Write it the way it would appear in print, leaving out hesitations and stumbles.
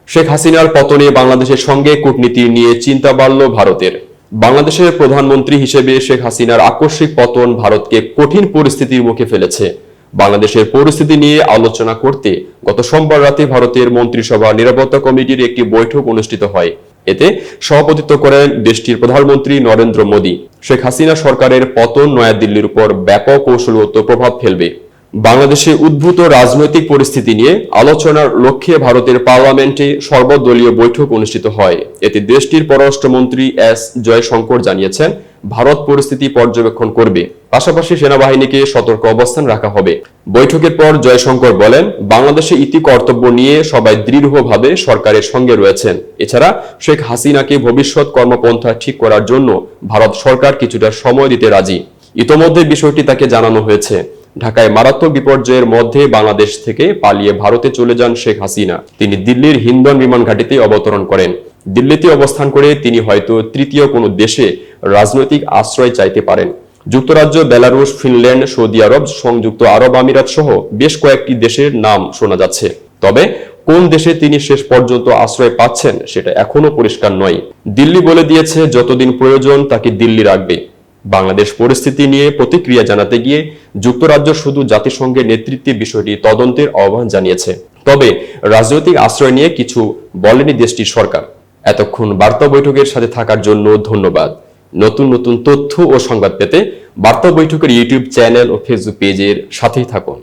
শেখ হাসিনার পতনে বাংলাদেশের সঙ্গে কূটনীতি নিয়ে চিন্তা বাড়ল ভারতের। বাংলাদেশের প্রধানমন্ত্রী হিসেবে শেখ হাসিনার আকস্মিক পতন ভারতকে কঠিন পরিস্থিতির মুখে ফেলেছে। বাংলাদেশের পরিস্থিতি নিয়ে আলোচনা করতে গত সোমবার রাতে ভারতের মন্ত্রিসভা নিরাপত্তা কমিটির একটি বৈঠক অনুষ্ঠিত হয়। এতে সভাপতিত্ব করেন দেশটির প্রধানমন্ত্রী নরেন্দ্র মোদী। শেখ হাসিনা সরকারের পতন নয়াদিল্লির উপর ব্যাপক কৌশলগত প্রভাব ফেলবে। বাংলাদেশে উদ্ভূত রাজনৈতিক পরিস্থিতি নিয়ে আলোচনার লক্ষ্যে ভারতের পার্লামেন্টে সর্বদলীয় বৈঠক অনুষ্ঠিত হয়। এতে দেশটির পররাষ্ট্রমন্ত্রী এস জয়শঙ্কর জানিয়েছেন, ভারত পরিস্থিতি পর্যবেক্ষণ করবে, পাশাপাশি সেনাবাহিনীকে সতর্ক অবস্থান রাখা হবে। বৈঠকের পর জয়শঙ্কর বলেন, বাংলাদেশে ইতি কর্তব্য নিয়ে সবাই দৃঢ়ভাবে সরকারের সঙ্গে রয়েছেন। এছাড়া শেখ হাসিনাকে ভবিষ্যৎ কর্মপন্থা ঠিক করার জন্য ভারত সরকার কিছুটা সময় দিতে রাজি। ইতোমধ্যে বিষয়টি তাকে জানানো হয়েছে। ঢাকায় মারাত্মক বিপর্যয়ের মধ্যে বাংলাদেশ থেকে পালিয়ে ভারতে চলে যান শেখ হাসিনা। তিনি দিল্লির হিন্ডন বিমান ঘাঁটিতে অবতরণ করেন। দিল্লিতে অবস্থান করে তিনি হয়তো তৃতীয় কোনো দেশে রাজনৈতিক আশ্রয় চাইতে পারেন। যুক্তরাজ্য, বেলারুশ, ফিনল্যান্ড, সৌদি আরব, সংযুক্ত আরব আমিরাত সহ বেশ কয়েকটি দেশের নাম শোনা যাচ্ছে। তবে কোন দেশে তিনি শেষ পর্যন্ত আশ্রয় পাচ্ছেন সেটা এখনো পরিষ্কার নয়। দিল্লি বলে দিয়েছে, যতদিন প্রয়োজন তাকে দিল্লি রাখবে। বাংলাদেশ পরিস্থিতি নিয়ে প্রতিক্রিয়া জানাতে গিয়ে যুক্তরাজ্য শুধু জাতিসংঘের নেতৃত্বে বিষয়টি তদন্তের আহ্বান জানিয়েছে। তবে রাজনৈতিক আশ্রয় নিয়ে কিছু বলেনি দেশটির সরকার। এতক্ষণ বার্তা বৈঠকের সাথে থাকার জন্য ধন্যবাদ। নতুন নতুন তথ্য ও সংবাদ পেতে বার্তা বৈঠকের ইউটিউব চ্যানেল ও ফেসবুক পেজের সাথেই থাকুন।